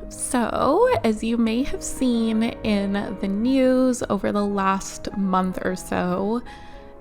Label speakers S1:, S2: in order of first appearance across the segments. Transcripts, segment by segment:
S1: So, as you may have seen in the news over the last month or so,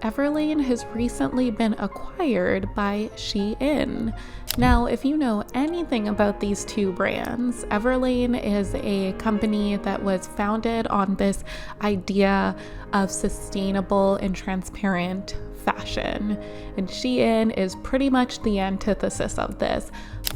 S1: Everlane has recently been acquired by Shein. Now, if you know anything about these two brands, Everlane is a company that was founded on this idea of sustainable and transparent fashion, and Shein is pretty much the antithesis of this.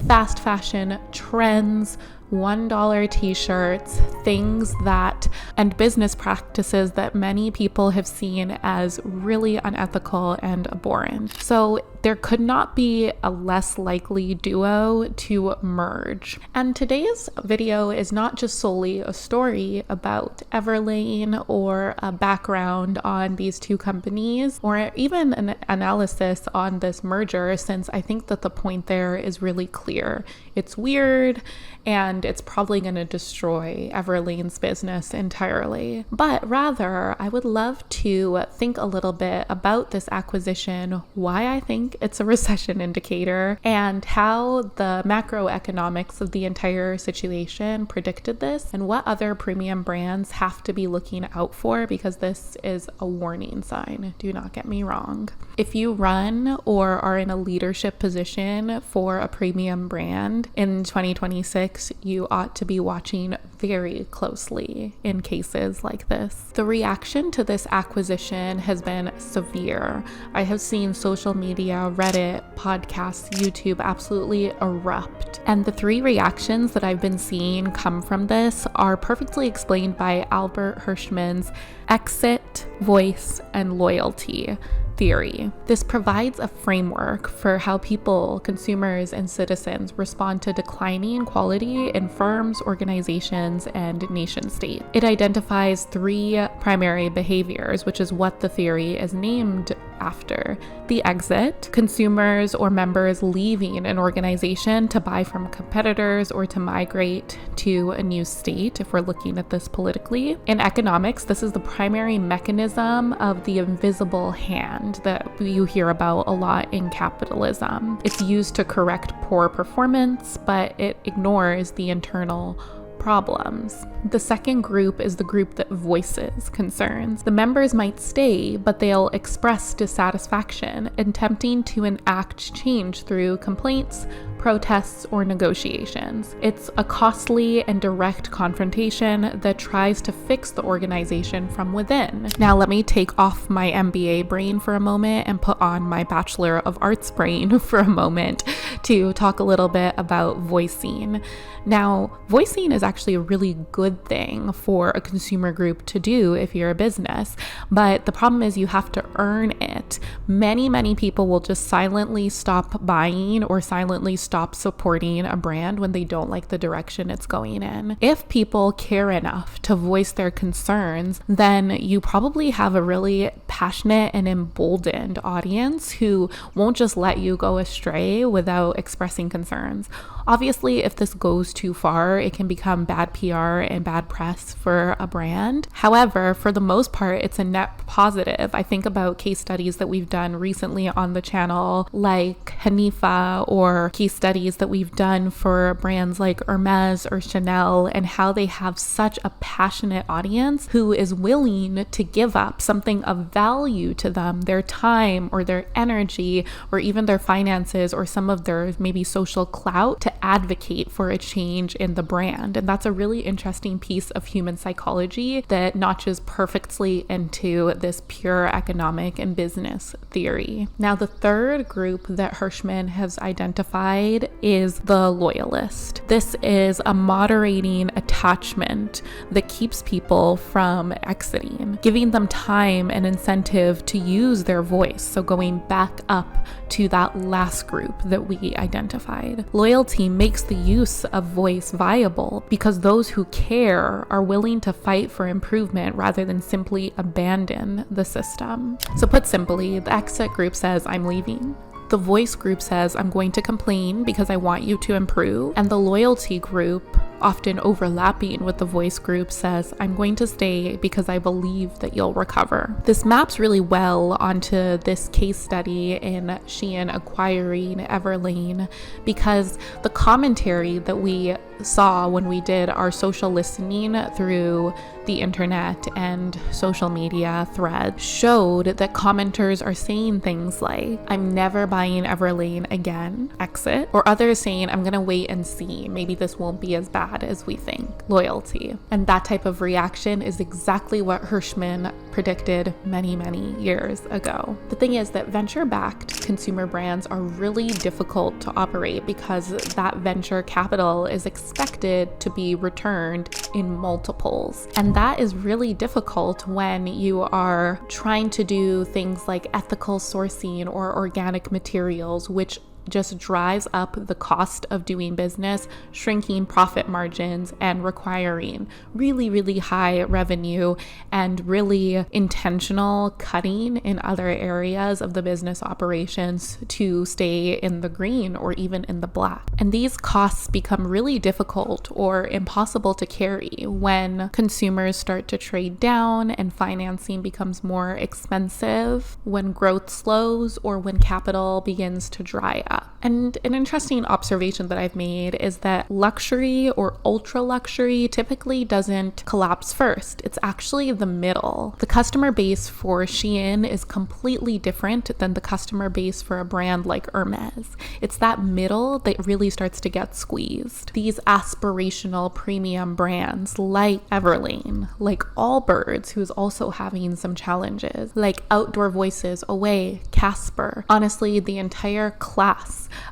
S1: Fast fashion trends, $1 t-shirts, things that, and business practices that many people have seen as really unethical and abhorrent. So there could not be a less likely duo to merge. And today's video is not just solely a story about Everlane or a background on these two companies, or even an analysis on this merger, since I think that the point there is really clear. It's weird, and it's probably going to destroy Everlane's business entirely. But rather, I would love to think a little bit about this acquisition, why I think it's a recession indicator, and how the macroeconomics of the entire situation predicted this, and what other premium brands have to be looking out for, because this is a warning sign. Do not get me wrong. If you run or are in a leadership position for a premium brand in 2026, you ought to be watching very closely in cases like this. The reaction to this acquisition has been severe. I have seen social media, Reddit, podcasts, YouTube absolutely erupt. And the three reactions that I've been seeing come from this are perfectly explained by Albert Hirschman's exit, voice, and loyalty theory. This provides a framework for how people, consumers, and citizens respond to declining quality in firms, organizations, and nation state. It identifies three primary behaviors, which is what the theory is named after. The exit, consumers or members leaving an organization to buy from competitors or to migrate to a new state, if we're looking at this politically. In economics, this is the primary mechanism of the invisible hand that you hear about a lot in capitalism. It's used to correct poor performance, but it ignores the internal problems. The second group is the group that voices concerns. The members might stay, but they'll express dissatisfaction, attempting to enact change through complaints, protests, or negotiations. It's a costly and direct confrontation that tries to fix the organization from within. Now let me take off my MBA brain for a moment and put on my Bachelor of Arts brain for a moment to talk a little bit about voicing. Now, voicing is actually a really good thing for a consumer group to do if you're a business, but the problem is you have to earn it. Many people will just silently stop buying or silently stop supporting a brand when they don't like the direction it's going in. If people care enough to voice their concerns, then you probably have a really passionate and emboldened audience who won't just let you go astray without expressing concerns. Obviously, if this goes too far, it can become bad PR and bad press for a brand. However, for the most part, it's a net positive. I think about case studies that we've done recently on the channel, like Hanifa, or case studies that we've done for brands like Hermes or Chanel, and how they have such a passionate audience who is willing to give up something of value to them, their time or their energy or even their finances or some of their maybe social clout, to advocate for a change in the brand. And that's a really interesting piece of human psychology that notches perfectly into this pure economic and business theory. Now, the third group that Hirschman has identified is the loyalist. This is a moderating attachment that keeps people from exiting, giving them time and incentive to use their voice. So going back up to that last group that we identified. Loyalty makes the use of voice viable because those who care are willing to fight for improvement rather than simply abandon the system. So put simply, the exit group says, I'm leaving. The voice group says, I'm going to complain because I want you to improve. And the loyalty group often overlapping with the voice group, says, "I'm going to stay because I believe that you'll recover." This maps really well onto this case study in Shein acquiring Everlane, because the commentary that we saw when we did our social listening through the internet and social media threads showed that commenters are saying things like, "I'm never buying Everlane again, exit," or others saying, "I'm gonna wait and see, maybe this won't be as bad as we think, loyalty." And that type of reaction is exactly what Hirschman predicted many years ago. The thing is that venture-backed consumer brands are really difficult to operate because that venture capital is expected to be returned in multiples. And that is really difficult when you are trying to do things like ethical sourcing or organic materials, which just drives up the cost of doing business, shrinking profit margins and requiring really high revenue and really intentional cutting in other areas of the business operations to stay in the green or even in the black. And these costs become really difficult or impossible to carry when consumers start to trade down and financing becomes more expensive, when growth slows, or when capital begins to dry up. And an interesting observation that I've made is that luxury or ultra luxury typically doesn't collapse first. It's actually the middle. The customer base for Shein is completely different than the customer base for a brand like Hermes. It's that middle that really starts to get squeezed. These aspirational premium brands like Everlane, like Allbirds, who's also having some challenges, like Outdoor Voices, Away, Casper, honestly, the entire class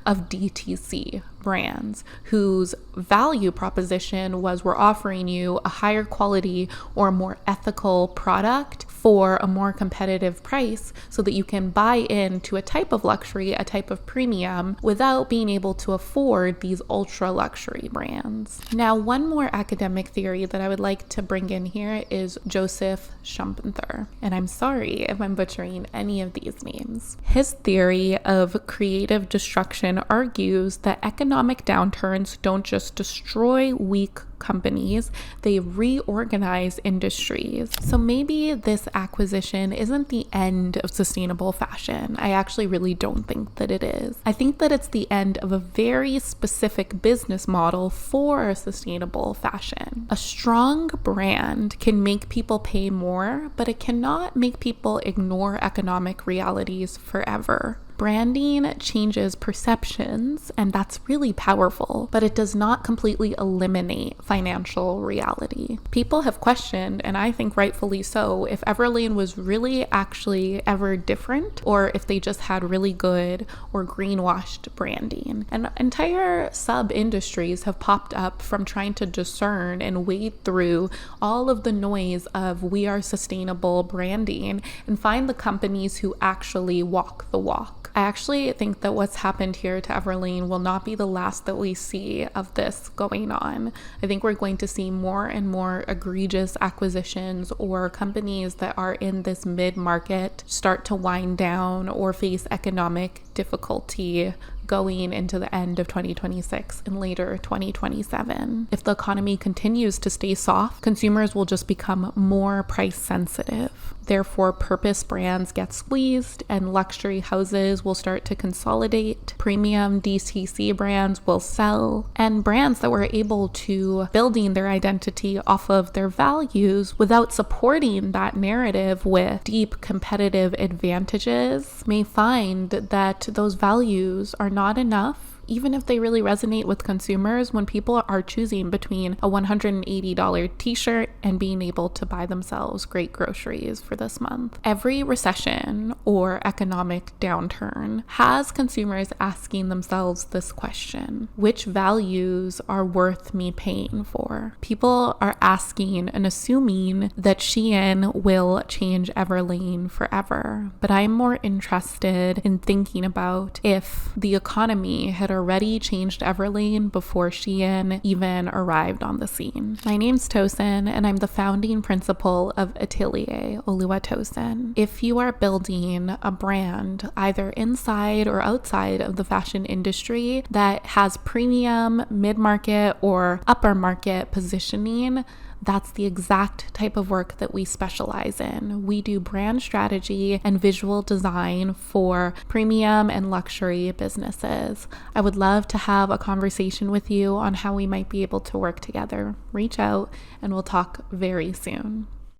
S1: of DTC brands whose value proposition was, we're offering you a higher quality or more ethical product for a more competitive price so that you can buy into a type of luxury, a type of premium, without being able to afford these ultra luxury brands. Now, one more academic theory that I would like to bring in here is Joseph Schumpeter, and I'm sorry if I'm butchering any of these names. His theory of creative destruction argues that economic downturns don't just destroy weak companies, they reorganize industries. So maybe this acquisition isn't the end of sustainable fashion. I actually really don't think that it is. I think that it's the end of a very specific business model for sustainable fashion. A strong brand can make people pay more, but it cannot make people ignore economic realities forever. Branding changes perceptions, and that's really powerful, but it does not completely eliminate financial reality. People have questioned, and I think rightfully so, if Everlane was really actually ever different, or if they just had really good or greenwashed branding. And entire sub-industries have popped up from trying to discern and wade through all of the noise of "we are sustainable" branding and find the companies who actually walk the walk. I actually think that what's happened here to Everlane will not be the last that we see of this going on. I think we're going to see more and more egregious acquisitions or companies that are in this mid-market start to wind down or face economic difficulty going into the end of 2026 and later 2027. If the economy continues to stay soft, consumers will just become more price sensitive. Therefore, purpose brands get squeezed and luxury houses will start to consolidate. Premium DTC brands will sell, and brands that were able to building their identity off of their values without supporting that narrative with deep competitive advantages may find that those values are not enough, even if they really resonate with consumers, when people are choosing between a $180 t-shirt and being able to buy themselves great groceries for this month. Every recession or economic downturn has consumers asking themselves this question: which values are worth me paying for? People are asking and assuming that Shein will change Everlane forever, but I'm more interested in thinking about if the economy had already changed Everlane before Shein even arrived on the scene. My name's Tosin, and I'm the founding principal of Atelier Oluwatosin. If you are building a brand either inside or outside of the fashion industry that has premium, mid-market, or upper market positioning, that's the exact type of work that we specialize in. We do brand strategy and visual design for premium and luxury businesses. I would love to have a conversation with you on how we might be able to work together. Reach out and we'll talk very soon.